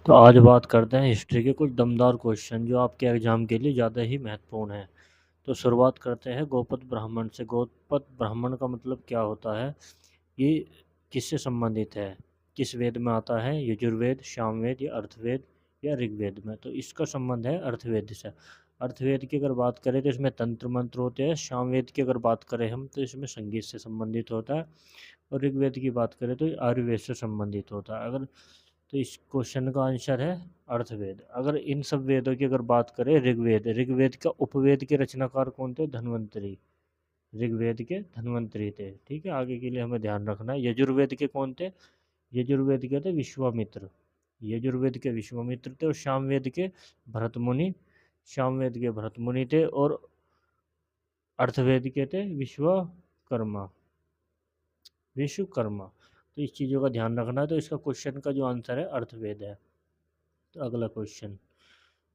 तो आज बात करते हैं हिस्ट्री के कुछ दमदार क्वेश्चन जो आपके एग्जाम के लिए ज़्यादा ही महत्वपूर्ण है। तो शुरुआत करते हैं गोपद ब्राह्मण से। गोपद ब्राह्मण का मतलब क्या होता है? ये किससे संबंधित है? किस वेद में आता है? यजुर्वेद, सामवेद या अर्थवेद या ऋग्वेद में? तो इसका संबंध है अर्थवेद से। अर्थवेद की अगर बात करें तो इसमें तंत्र मंत्र होते हैं। सामवेद की अगर बात करें हम तो इसमें संगीत से संबंधित होता है। और ऋग्वेद की बात करें तो आयुर्वेद से संबंधित होता है। अगर तो इस क्वेश्चन का आंसर है अर्थवेद। अगर इन सब वेदों की अगर बात करें, ऋग्वेद ऋग्वेद का उपवेद के रचनाकार कौन थे? धन्वंतरी। ऋग्वेद के धन्वंतरी थे। ठीक है, आगे के लिए हमें ध्यान रखना है। यजुर्वेद के कौन थे? यजुर्वेद के थे विश्वामित्र। यजुर्वेद के विश्वामित्र थे। और सामवेद के भरत मुनि। सामवेद के भरत मुनि थे। और अर्थवेद के थे विश्वकर्मा। विश्वकर्मा। तो इस चीज़ों का ध्यान रखना है। तो इसका क्वेश्चन का जो आंसर है अर्थवेद है। तो अगला क्वेश्चन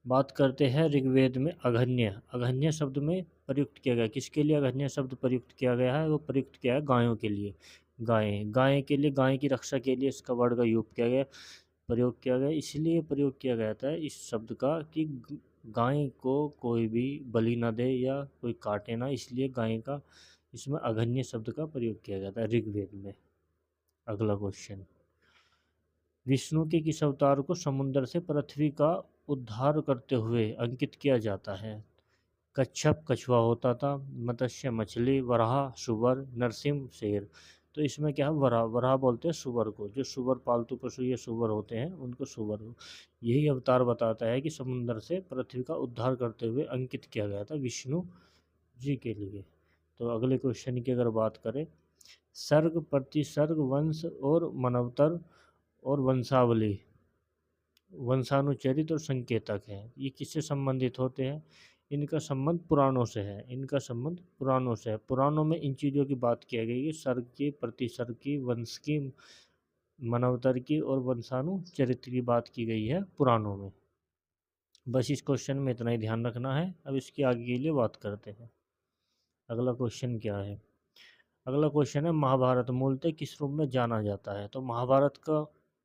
बात करते हैं ऋग्वेद में अघन्य। अघन्य शब्द में प्रयुक्त किया गया, किसके लिए अघन्य शब्द प्रयुक्त किया गया है? वो प्रयुक्त किया है गायों के लिए। गाय गाय के लिए, गाय की रक्षा के लिए इसका वर्ड का यूज किया गया, प्रयोग किया गया। इसलिए प्रयोग किया गया था इस शब्द का कि गाय को कोई भी बलि ना दे या कोई काटे ना, इसलिए गाय का इसमें अघन्य शब्द का प्रयोग किया गया था ऋग्वेद में। अगला क्वेश्चन, विष्णु के किस अवतार को समुद्र से पृथ्वी का उद्धार करते हुए अंकित किया जाता है? कच्छप कछुआ होता था, मत्स्य मछली, वराह सुअर, नरसिंह शेर। तो इसमें क्या है? वराह। वराह बोलते हैं सुअर को। जो सुअर पालतू पशु ये सुअर होते हैं उनको सुअर। यही अवतार बताता है कि समुद्र से पृथ्वी का उद्धार करते हुए अंकित किया गया था विष्णु जी के लिए। तो अगले क्वेश्चन की अगर बात करें, सर्ग, प्रतिसर्ग, वंश और मनवतर और वंशावली, वंशानुचरित और संकेतक हैं, ये किससे संबंधित होते हैं? इनका संबंध पुराणों से है। इनका संबंध पुराणों से है। पुराणों में इन चीज़ों की बात की गई है, सर्ग की, प्रतिसर्ग की, वंश की, मनवतर की और वंशानुचरित की बात की गई है पुराणों में। बस इस क्वेश्चन में इतना ही ध्यान रखना है। अब इसकी आगे के लिए बात करते हैं। अगला क्वेश्चन क्या है? अगला क्वेश्चन है महाभारत मूलतः किस रूप में जाना जाता है? तो महाभारत का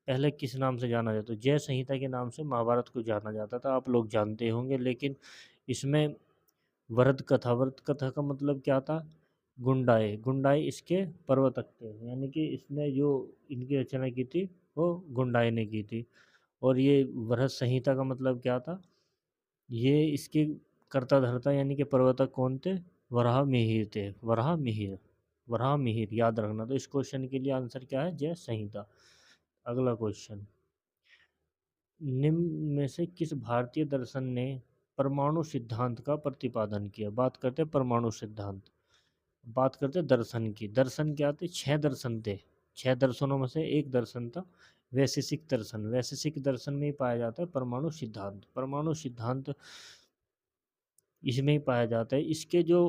पहले किस नाम से जाना जाता है? जय संहिता के नाम से महाभारत को जाना जाता था, आप लोग जानते होंगे। लेकिन इसमें वरद कथा, वरद कथा का मतलब क्या था? गुंडाई। गुंडाई इसके प्रवर्तक थे, यानी कि इसने जो इनकी रचना की थी वो गुंडाई ने की थी। और ये वरद संहिता का मतलब क्या था? ये इसके कर्ता धर्ता यानी कि प्रवर्तक कौन थे? वराह मिहिर थे। वराह मिहिर। वराह मिहिर याद रखना। तो इस क्वेश्चन के लिए आंसर क्या है? जय संहिता। अगला क्वेश्चन, निम्न में से किस भारतीय दर्शन ने परमाणु सिद्धांत का प्रतिपादन किया? बात करते हैं परमाणु सिद्धांत। बात करते हैं दर्शन की। दर्शन क्या थे? 6 दर्शन थे। 6 दर्शनों में से एक दर्शन था वैशेषिक दर्शन। वैशेषिक दर्शन में ही पाया जाता है परमाणु सिद्धांत। परमाणु सिद्धांत इसमें ही पाया जाता है। इसके जो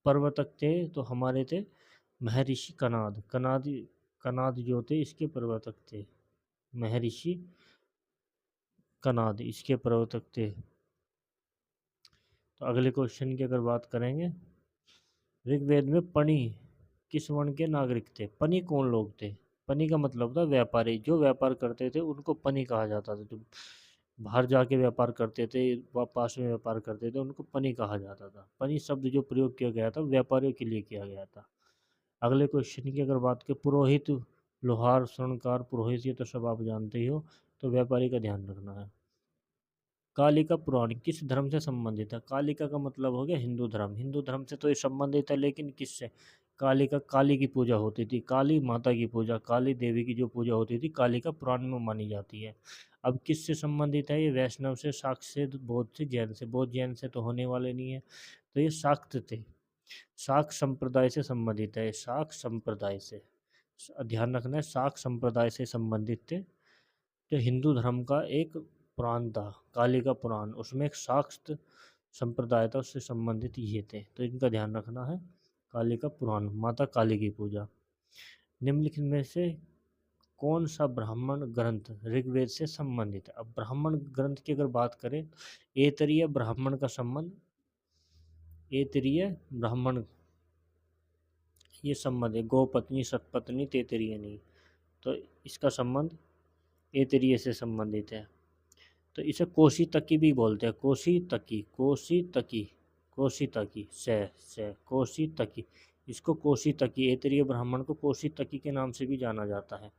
प्रवर्तक थे तो हमारे थे महर्षि कनाद। कनाद जो थे इसके प्रवर्तक थे। महर्षि कनाद इसके प्रवर्तक थे। तो अगले क्वेश्चन की अगर बात करेंगे, ऋग्वेद में पणि किस वर्ण के नागरिक थे? पणि कौन लोग थे? पणि का मतलब था व्यापारी। जो व्यापार करते थे उनको पणि कहा जाता था। जो बाहर जाके व्यापार करते थे, पास में व्यापार करते थे, उनको पणि कहा जाता था। पणि शब्द जो प्रयोग किया गया था व्यापारियों के लिए किया गया था। अगले क्वेश्चन की अगर बात करें, पुरोहित, लोहार, स्वर्णकार, पुरोहित, ये तो सब आप जानते ही हो। तो व्यापारी का ध्यान रखना है। कालिका पुराण किस धर्म से संबंधित है? कालिका का मतलब हो गया हिंदू धर्म। हिंदू धर्म से तो ये संबंधित है, लेकिन किससे? कालिका, काली की पूजा होती थी। काली माता की पूजा, काली देवी की जो पूजा होती थी, कालिका पुराण में मानी जाती है। अब किससे संबंधित है? ये वैष्णव से, शाक्त से, बौद्ध से, जैन से। बौद्ध जैन से तो होने वाले नहीं है, तो ये शाक्त थे। शाक्त संप्रदाय से संबंधित है। शाक्त संप्रदाय से ध्यान रखना है, शाक्त संप्रदाय से संबंधित थे। जो हिंदू धर्म का एक पुराण था कालिका पुराण, उसमें एक शाक्त संप्रदाय था, उससे संबंधित ये थे। तो इनका ध्यान रखना है। कालिका पुराण, माता काली की पूजा। निम्नलिखित में से कौन सा ब्राह्मण ग्रंथ ऋग्वेद से संबंधित है? अब ब्राह्मण ग्रंथ की अगर बात करें, ऐतरीय ब्राह्मण का संबंध, ऐतरीय ब्राह्मण ये संबंध है। गोपत्नी, सतपत्नी, तैतरीय नहीं। तो इसका संबंध एतरीय से संबंधित है। तो इसे कोशी तकी भी बोलते हैं, कोशी तकी, कोशी तकी, कोशी तकी, से कोशी तकी, इसको कोशी तकी, एतरीय ब्राह्मण को कोशी तकी के नाम से भी जाना जाता है।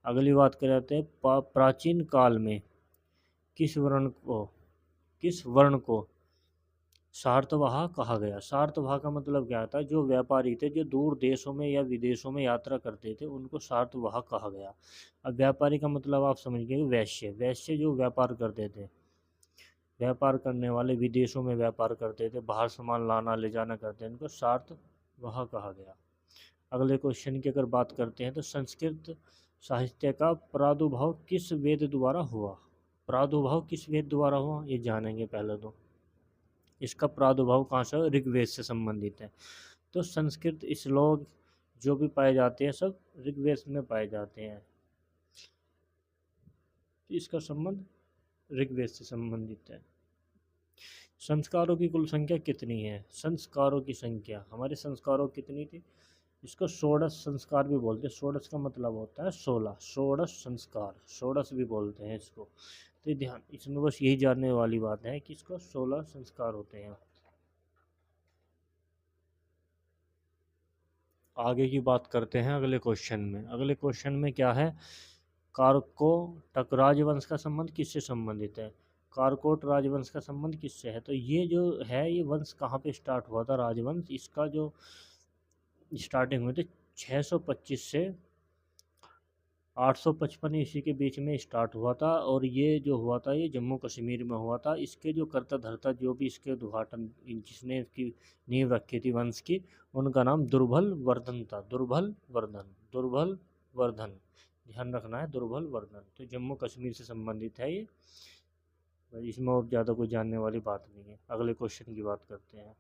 अगली बात कर जाते हैं, प्राचीन काल में किस वर्ण को सार्तवाह कहा गया। सार्तवाह का मतलब क्या था, जो व्यापारी थे जो दूर देशों में या विदेशों में यात्रा करते थे उनको सार्तवाह कहा गया। अब व्यापारी का मतलब आप समझ गए, वैश्य, वैश्य जो व्यापार करते थे, व्यापार करने वाले विदेशों में व्यापार करते थे, बाहर सामान लाना ले जाना करते हैं, इनको सार्तवाह कहा गया। अगले क्वेश्चन की अगर बात करते हैं तो संस्कृत साहित्य का प्रादुर्भाव किस वेद द्वारा हुआ। प्रादुर्भाव किस वेद द्वारा हुआ ये जानेंगे पहले तो। इसका प्रादुर्भाव कहाँ से, ऋग्वेद से संबंधित है। तो संस्कृत श्लोक जो भी पाए जाते हैं सब ऋग्वेद में पाए जाते हैं। इसका संबंध ऋग्वेद से संबंधित है। संस्कारों की कुल संख्या कितनी है। संस्कारों की संख्या, हमारे संस्कारों कितनी थी, इसको षोडश संस्कार भी बोलते हैं। षोडश का मतलब होता है 16, षोडश संस्कार, षोडश भी बोलते हैं इसको। तो ध्यान, इसमें बस यही जानने वाली बात है कि इसको 16 संस्कार होते हैं। आगे की बात करते हैं अगले क्वेश्चन में। अगले क्वेश्चन में क्या है, कारकोटक राजवंश का संबंध किससे संबंधित है। कारकोट राजवंश का संबंध किससे है, तो ये जो है ये वंश कहाँ पे स्टार्ट हुआ था राजवंश, इसका जो स्टार्टिंग हुई थी 625 से 855 ईस्वी के बीच में स्टार्ट हुआ था। और ये जो हुआ था ये जम्मू कश्मीर में हुआ था। इसके जो कर्ता धर्ता जो भी इसके उद्घाटन, जिसने इसकी नींव रखी थी वंश की, उनका नाम दुर्बल वर्धन था। दुर्बल वर्धन, दुर्बल वर्धन, ध्यान रखना है, दुर्बल वर्धन। तो जम्मू कश्मीर से संबंधित है ये, इसमें और ज़्यादा कोई जानने वाली बात नहीं है। अगले क्वेश्चन की बात करते हैं।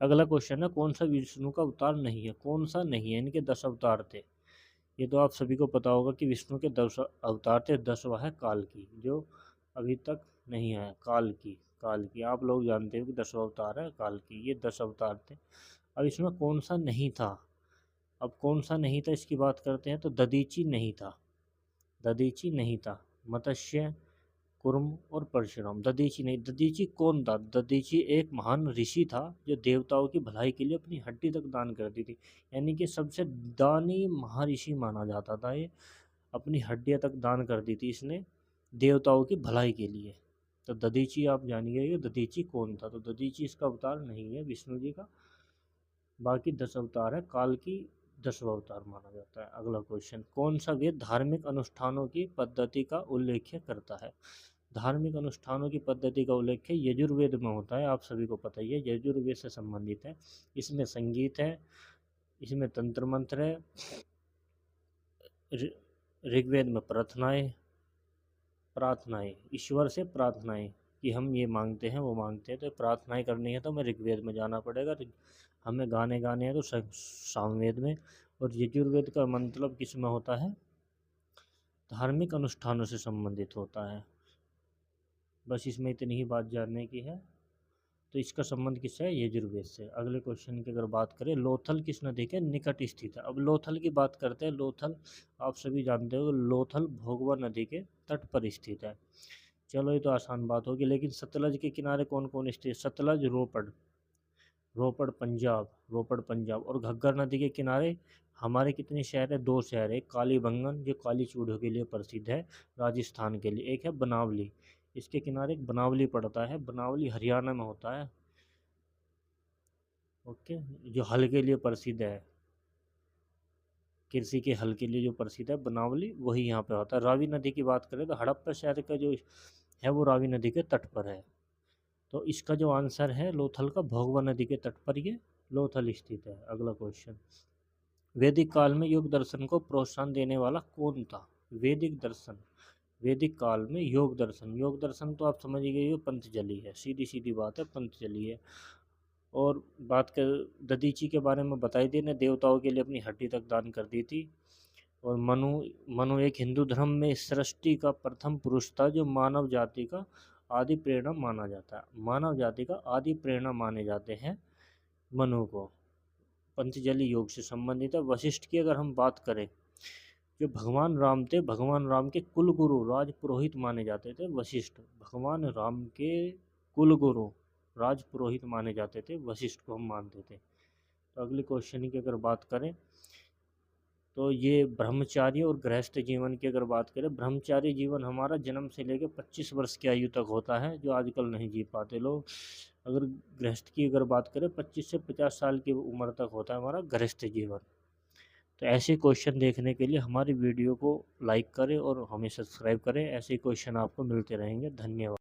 अगला क्वेश्चन है, कौन सा विष्णु का अवतार नहीं है। कौन सा नहीं है, इनके 10 अवतार थे। ये तो आप सभी को पता होगा कि विष्णु के 10 अवतार थे। 10वां है काल की, जो अभी तक नहीं है। काल की, काल की आप लोग जानते हो कि 10वां अवतार है काल की, ये 10 अवतार थे। अब इसमें कौन सा नहीं था, अब कौन सा नहीं था इसकी बात करते हैं। तो दधीची नहीं था, दधीची नहीं था। मत्स्य, कुर्म और परशुराम, दधीची नहीं। दधीची कौन था, दधीची एक महान ऋषि था जो देवताओं की भलाई के लिए अपनी हड्डी तक दान करती थी। यानी कि सबसे दानी महर्षि माना जाता था ये, अपनी हड्डियां तक दान कर दी थी इसने देवताओं की भलाई के लिए। तो दधीची आप जानिए ये दधीची कौन था। तो दधीची इसका अवतार नहीं है विष्णु जी का। बाकी 10 अवतार है, काल की 10वां अवतार माना जाता है। अगला क्वेश्चन, कौन सा वेद धार्मिक अनुष्ठानों की पद्धति का उल्लेख करता है। धार्मिक अनुष्ठानों की पद्धति का उल्लेख यजुर्वेद में होता है, आप सभी को पता ही है, यजुर्वेद से संबंधित है। इसमें संगीत है, इसमें तंत्र मंत्र है, ऋग्वेद में प्रार्थनाएं, प्रार्थनाएं ईश्वर से प्रार्थनाएं कि हम ये मांगते हैं वो मांगते हैं। तो प्रार्थनाएं करनी है तो हमें ऋग्वेद में जाना पड़ेगा। हमें गाने गाने हैं तो सामवेद में। और यजुर्वेद का मतलब किस में होता है, धार्मिक अनुष्ठानों से संबंधित होता है। बस इसमें इतनी ही बात जानने की है। तो इसका संबंध किससे है, यजुर्वेद से। अगले क्वेश्चन की अगर बात करें, लोथल किस नदी के निकट स्थित है। अब लोथल की बात करते हैं। लोथल आप सभी जानते हो, लोथल भोगवा नदी के तट पर स्थित है। चलो ये तो आसान बात होगी। लेकिन सतलज के किनारे कौन कौन स्थित है। सतलज रोपड़, रोपड़ पंजाब, रोपड़ पंजाब। और घग्गर नदी के किनारे हमारे कितने शहर है, 2 शहर है। एक कालीबंगन जो काली चूड़ों के लिए प्रसिद्ध है राजस्थान के लिए, एक है बनावली, इसके किनारे एक बनावली पड़ता है, बनावली हरियाणा में होता है। ओके, जो हल के लिए प्रसिद्ध है, कृषि के हल के लिए जो प्रसिद्ध है बनावली, वही यहाँ पे होता है। रावी नदी की बात करें तो हड़प्पा शहर का जो है वो रावी नदी के तट पर है। तो इसका जो आंसर है लोथल का, भोगवा नदी के तट पर ये लोथल स्थित है। अगला क्वेश्चन, वैदिक काल में योग दर्शन को प्रोत्साहन देने वाला कौन था। वैदिक दर्शन, वैदिक काल में योग दर्शन, योग दर्शन तो आप समझ गए, पंतजलि है, सीधी सीधी बात है, पंतजलि है। और बात कर दधीची के बारे में बताई दी ने, देवताओं के लिए अपनी हड्डी तक दान कर दी थी। और मनु, मनु एक हिंदू धर्म में सृष्टि का प्रथम पुरुष था जो मानव जाति का आदि प्रेरणा माना जाता है। मानव जाति का आदि प्रेरणा माने जाते हैं मनु को। पंतजलि योग से संबंधित है। वशिष्ठ की अगर हम बात करें, जो भगवान राम थे, भगवान राम के कुल गुरु राज पुरोहित माने जाते थे वशिष्ठ। भगवान राम के कुल गुरु राज पुरोहित माने जाते थे, वशिष्ठ को हम मानते थे। तो अगले क्वेश्चन की अगर बात करें तो ये ब्रह्मचारी और गृहस्थ जीवन की अगर बात करें, ब्रह्मचारी जीवन हमारा जन्म से लेकर 25 वर्ष की आयु तक होता है, जो आजकल नहीं जी पाते लोग। अगर गृहस्थ की अगर बात करें 25 से 50 साल की उम्र तक होता है हमारा गृहस्थ जीवन। तो ऐसे क्वेश्चन देखने के लिए हमारी वीडियो को लाइक करें और हमें सब्सक्राइब करें, ऐसे क्वेश्चन आपको मिलते रहेंगे। धन्यवाद।